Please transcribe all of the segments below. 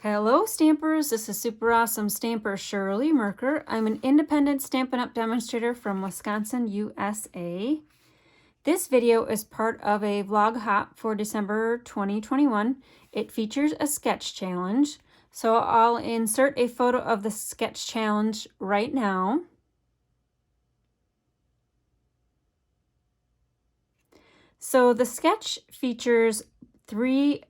Hello Stampers, this is super awesome stamper Shirley Merker. I'm an independent Stampin' Up! Demonstrator from Wisconsin, USA. This video is part of a vlog hop for December 2021. It features a sketch challenge, so I'll insert a photo of the sketch challenge right now. So the sketch features 3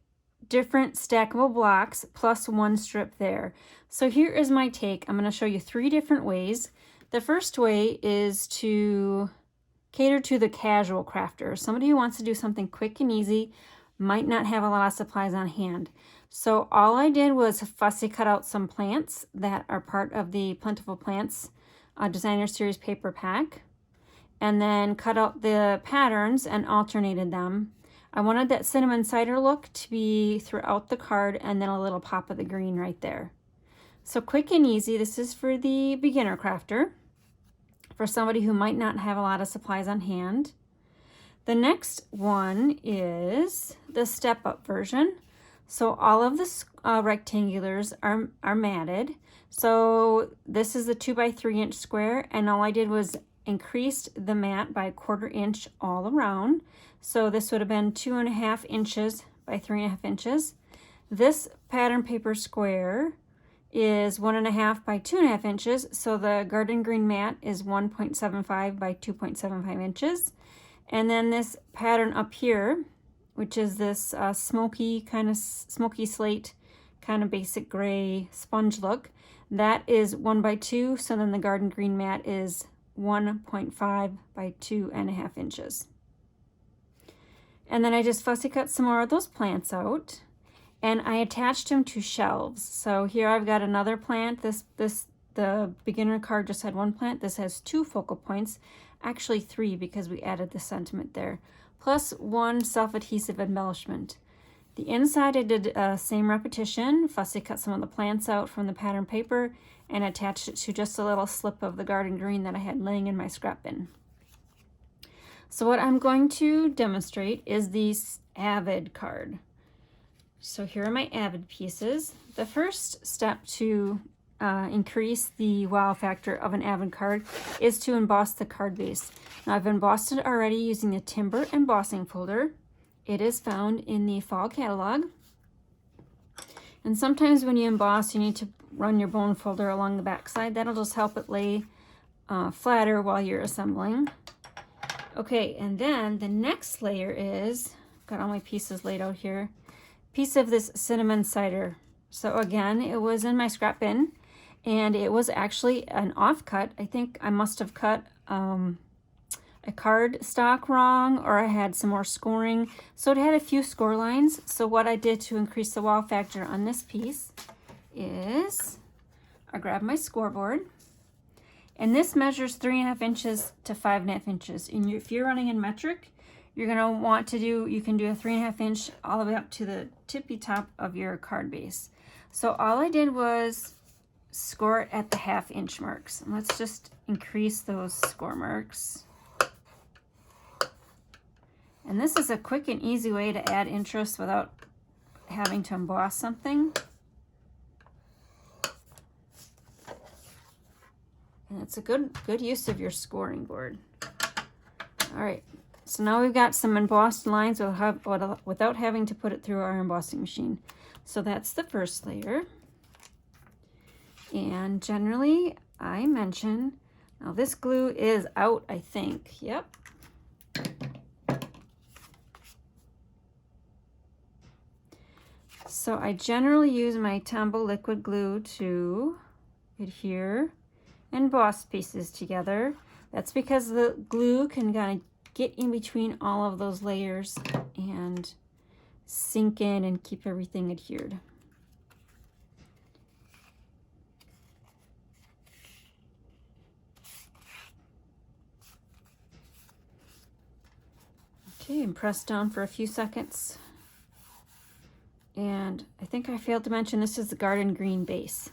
different stackable blocks plus 1 strip there. So here is my take. I'm going to show you 3 different ways. The first way is to cater to the casual crafter, somebody who wants to do something quick and easy, might not have a lot of supplies on hand. So all I did was fussy cut out some plants that are part of the Plentiful Plants Designer Series paper pack, and then cut out the patterns and alternated them. I wanted that cinnamon cider look to be throughout the card, and then a little pop of the green right there. So quick and easy. This is for the beginner crafter, for somebody who might not have a lot of supplies on hand. The next one is the step-up version. So all of the rectangulars are matted. So this is the 2x3 inch square, and all I did was increased the mat by 1/4 inch all around. So this would have been 2.5 inches by 3.5 inches. This pattern paper square is 1.5 by 2.5 inches. So the garden green mat is 1.75 by 2.75 inches. And then this pattern up here, which is this smoky slate, kind of basic gray sponge look, that is 1 by 2. So then the garden green mat is 1.5 by 2.5 inches. And then I just fussy cut some more of those plants out, and I attached them to shelves. So here I've got another plant. The beginner card just had 1 plant. This has 2 focal points, actually 3 because we added the sentiment there, plus 1 self-adhesive embellishment. The inside I did same repetition, fussy cut some of the plants out from the pattern paper and attached it to just a little slip of the garden green that I had laying in my scrap bin. So what I'm going to demonstrate is the Avid card. So here are my Avid pieces. The first step to increase the wow factor of an Avid card is to emboss the card base. Now I've embossed it already using the Timber embossing folder. It is found in the fall catalog. And sometimes when you emboss, you need to run your bone folder along the back side. That'll just help it lay flatter while you're assembling. Okay, and then the next layer is, got all my pieces laid out here, piece of this cinnamon cider. So again, it was in my scrap bin, and it was actually an offcut. I think I must have cut a card stock wrong, or I had some more scoring. So it had a few score lines. So what I did to increase the wow factor on this piece is I grabbed my scoreboard, and this measures 3.5 inches to 5.5 inches. And if you're running in metric, you're gonna want to do, you can do a 3.5 inch all the way up to the tippy top of your card base. So all I did was score it at the 1/2 inch marks. And let's just increase those score marks. And this is a quick and easy way to add interest without having to emboss something. And it's a good use of your scoring board. All right, so now we've got some embossed lines without having to put it through our embossing machine. So that's the first layer. And generally, I mention, now this glue is out, I think. Yep. So I generally use my Tombow liquid glue to adhere and emboss pieces together. That's because the glue can kind of get in between all of those layers and sink in and keep everything adhered. Okay, and press down for a few seconds. And I think I failed to mention this is the garden green base.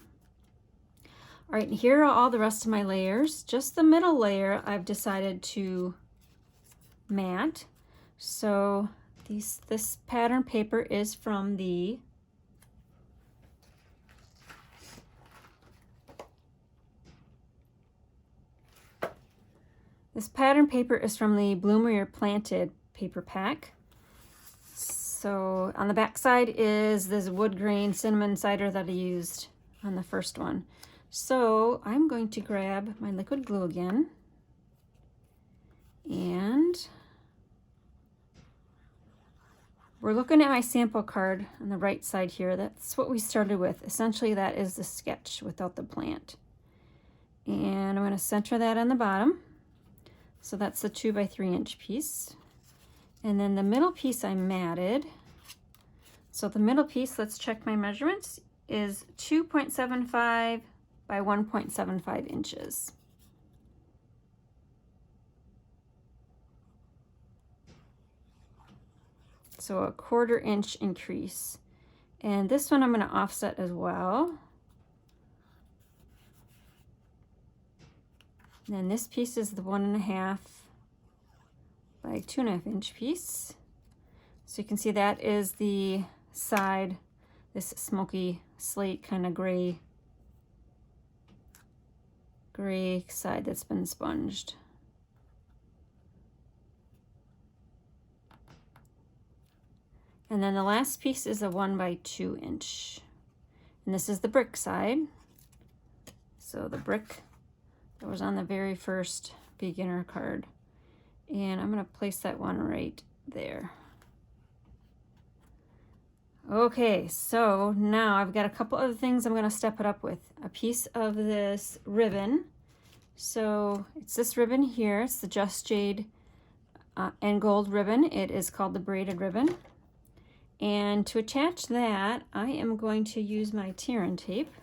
All right, and here are all the rest of my layers. Just the middle layer I've decided to mat. So this pattern paper is from the This pattern paper is from the Bloom Where You're Planted paper pack. So on the back side is this wood grain cinnamon cider that I used on the first one. So I'm going to grab my liquid glue again, and we're looking at my sample card on the right side here. That's what we started with. Essentially that is the sketch without the plant. And I'm going to center that on the bottom. So that's the 2 by 3 inch piece. And then the middle piece I matted. So the middle piece, let's check my measurements, is 2.75 by 1.75 inches. So a 1/4 inch increase. And this one I'm going to offset as well. And then this piece is the 1.5 by 2.5 inch piece. So you can see that is the side, this smoky slate kind of gray side that's been sponged. And then the last piece is a 1 by 2 inch. And this is the brick side. So the brick that was on the very first beginner card. And I'm going to place that one right there. Okay, so now I've got a couple other things I'm going to step it up with. A piece of this ribbon. So it's this ribbon here. It's the Just Jade and Gold ribbon. It is called the braided ribbon. And to attach that, I am going to use my tear and tape.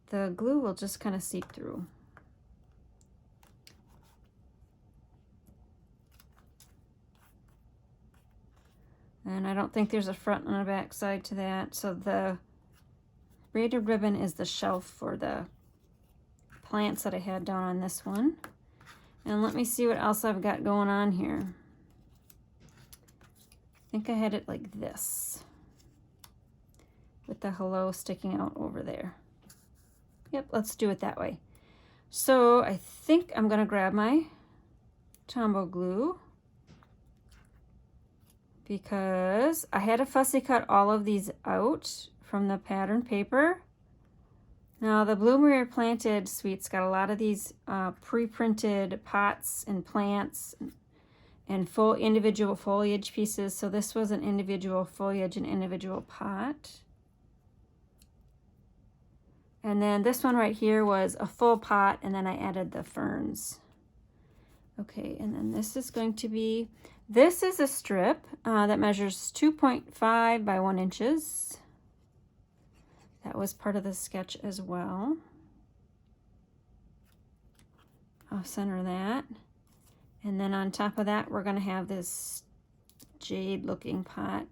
The glue will just kind of seep through. And I don't think there's a front and a back side to that. So the braided ribbon is the shelf for the plants that I had down on this one. And let me see what else I've got going on here. I think I had it like this, with the hello sticking out over there. Yep, let's do it that way. So I think I'm going to grab my Tombow glue, because I had to fussy cut all of these out from the pattern paper. Now the Bloom Where You're Planted suite's got a lot of these pre-printed pots and plants and full individual foliage pieces. So this was an individual foliage and individual pot. And then this one right here was a full pot, and then I added the ferns. Okay, and then this is going to be, this is a strip that measures 2.5 by 1 inches. That was part of the sketch as well. I'll center that. And then on top of that, we're going to have this jade looking pot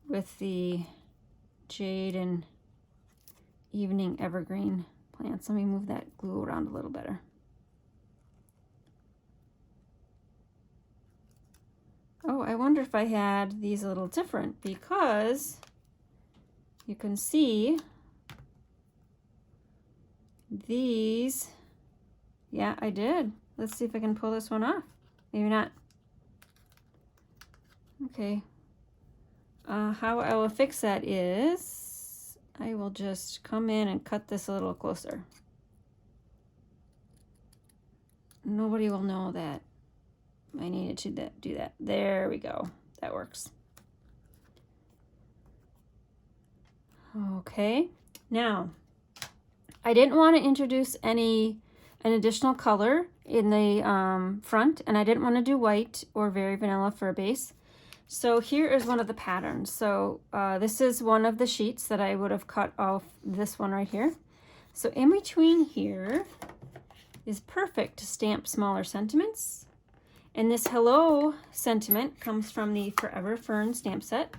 with the jade and evening evergreen plants. Let me move that glue around a little better. Oh, I wonder if I had these a little different, because you can see these. Yeah, I did. Let's see if I can pull this one off. Maybe not. Okay. How I will fix that is I will just come in and cut this a little closer. Nobody will know that I needed to do that. There we go. That works. Okay. Now, I didn't want to introduce an additional color in the front, and I didn't want to do white or very vanilla for a base. So here is one of the patterns. So this is one of the sheets that I would have cut off, this one right here. So in between here is perfect to stamp smaller sentiments. And this hello sentiment comes from the Forever Fern stamp set.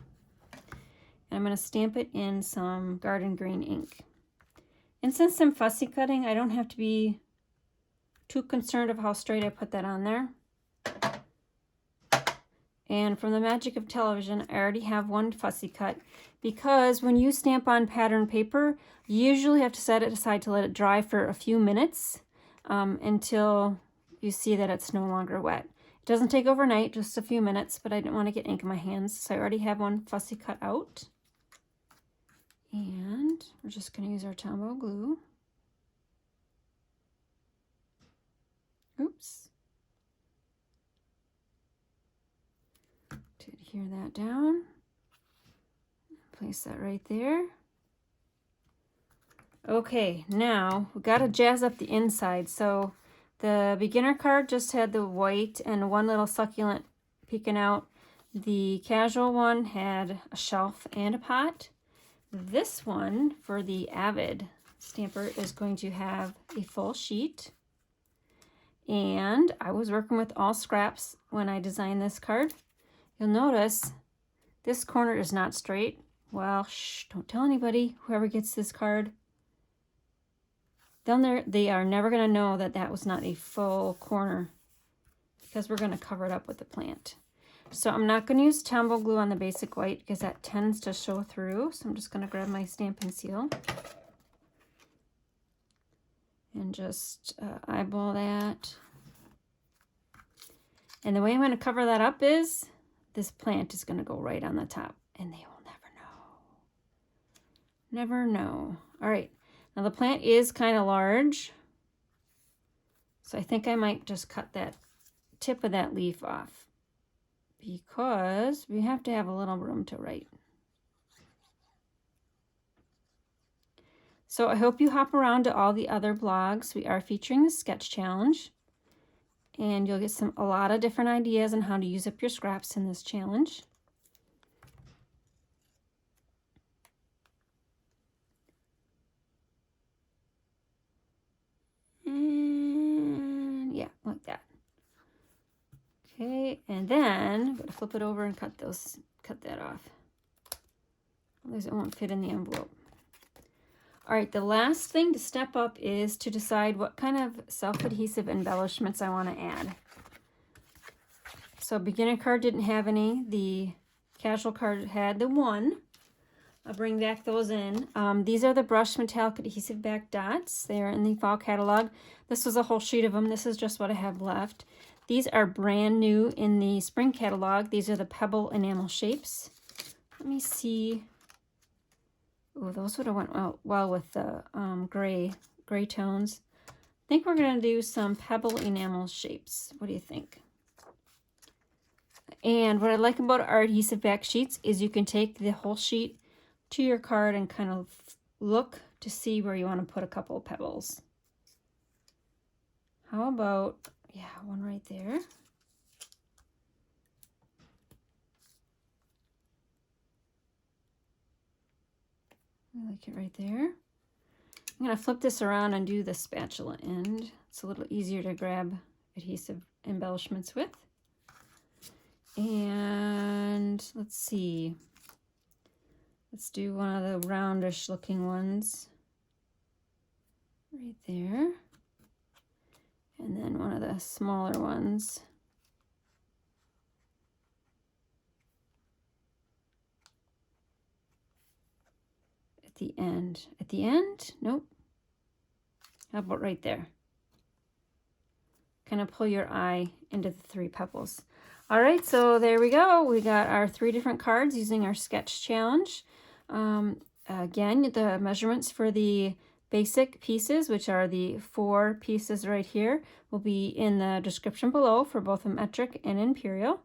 And I'm going to stamp it in some garden green ink. And since I'm fussy cutting, I don't have to be too concerned of how straight I put that on there. And from the magic of television, I already have one fussy cut, because when you stamp on pattern paper, you usually have to set it aside to let it dry for a few minutes until you see that it's no longer wet. It doesn't take overnight, just a few minutes, but I didn't want to get ink in my hands, so I already have one fussy cut out. And we're just going to use our Tombow glue. Oops. To adhere that down. Place that right there. Okay, now we've got to jazz up the inside. So the beginner card just had the white and one little succulent peeking out. The casual one had a shelf and a pot. This one for the Avid stamper is going to have a full sheet. And I was working with all scraps when I designed this card. You'll notice this corner is not straight. Well, shh, don't tell anybody, whoever gets this card. They are never going to know that that was not a full corner, because we're going to cover it up with the plant. So I'm not going to use Tombow glue on the basic white because that tends to show through. So I'm just going to grab my Stampin' Seal and just eyeball that. And the way I'm going to cover that up is this plant is going to go right on the top, and they will never know. Never know. All right. Now the plant is kind of large, so I think I might just cut that tip of that leaf off, because we have to have a little room to write. So I hope you hop around to all the other blogs. We are featuring the sketch challenge, and you'll get a lot of different ideas on how to use up your scraps in this challenge. And yeah, like that. Okay, and then I'm going to flip it over and cut that off. Otherwise it won't fit in the envelope. All right, the last thing to step up is to decide what kind of self-adhesive embellishments I want to add. So beginner card didn't have any. The casual card had the one. I'll bring back those in. These are the brushed metallic adhesive back dots. They are in the fall catalog. This was a whole sheet of them. This is just what I have left. These are brand new in the spring catalog. These are the pebble enamel shapes. Let me see. Oh, those would have went well with the gray tones. I think we're going to do some pebble enamel shapes. What do you think? And what I like about our adhesive back sheets is you can take the whole sheet to your card and kind of look to see where you want to put a couple of pebbles. How about, yeah, one right there. I like it right there. I'm going to flip this around and do the spatula end. It's a little easier to grab adhesive embellishments with. And let's see. Let's do one of the roundish looking ones right there. And then one of the smaller ones. At the end. At the end? Nope. How about right there? Kind of pull your eye into the 3 pebbles. All right, so there we go. We got our 3 different cards using our sketch challenge. Again, the measurements for the basic pieces, which are the 4 pieces right here, will be in the description below for both a metric and imperial.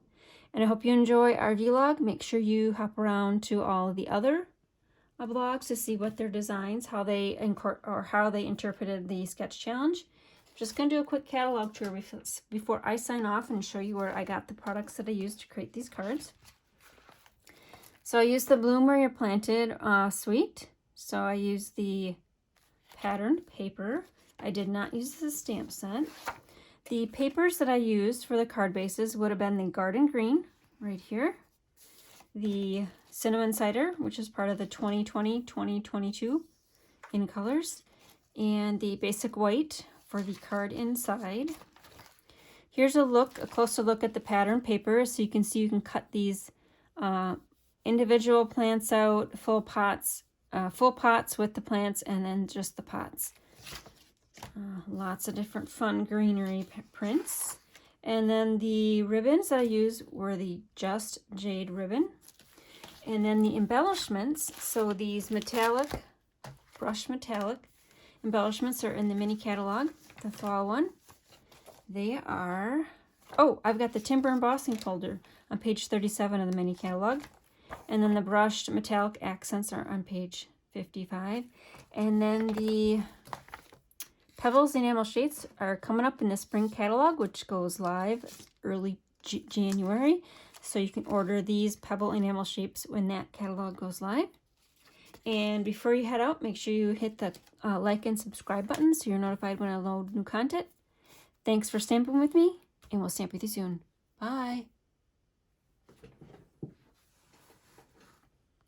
And I hope you enjoy our vlog. Make sure you hop around to all of the other blogs to see what their designs, how they interpreted the sketch challenge. Just going to do a quick catalog tour before I sign off and show you where I got the products that I used to create these cards. So I used the Bloom Where You're Planted suite. So I used the patterned paper. I did not use the stamp set. The papers that I used for the card bases would have been the Garden Green right here, the Cinnamon Cider, which is part of the 2020-2022 in colors, and the Basic White for the card inside. Here's a closer look at the pattern paper, so you can see you can cut these individual plants out, full pots with the plants, and then just the pots. Lots of different fun greenery prints. And then the ribbons that I used were the Just Jade ribbon. And then the embellishments, so these brushed metallic embellishments are in the mini catalog, the fall one. They are, oh, I've got the timber embossing folder on page 37 of the mini catalog. And then the brushed metallic accents are on page 55. And then the Pebbles Enamel Shades are coming up in the spring catalog, which goes live early January. So you can order these Pebble Enamel Shapes when that catalog goes live. And before you head out, make sure you hit the like and subscribe button so you're notified when I load new content. Thanks for stamping with me, and we'll stamp with you soon. Bye.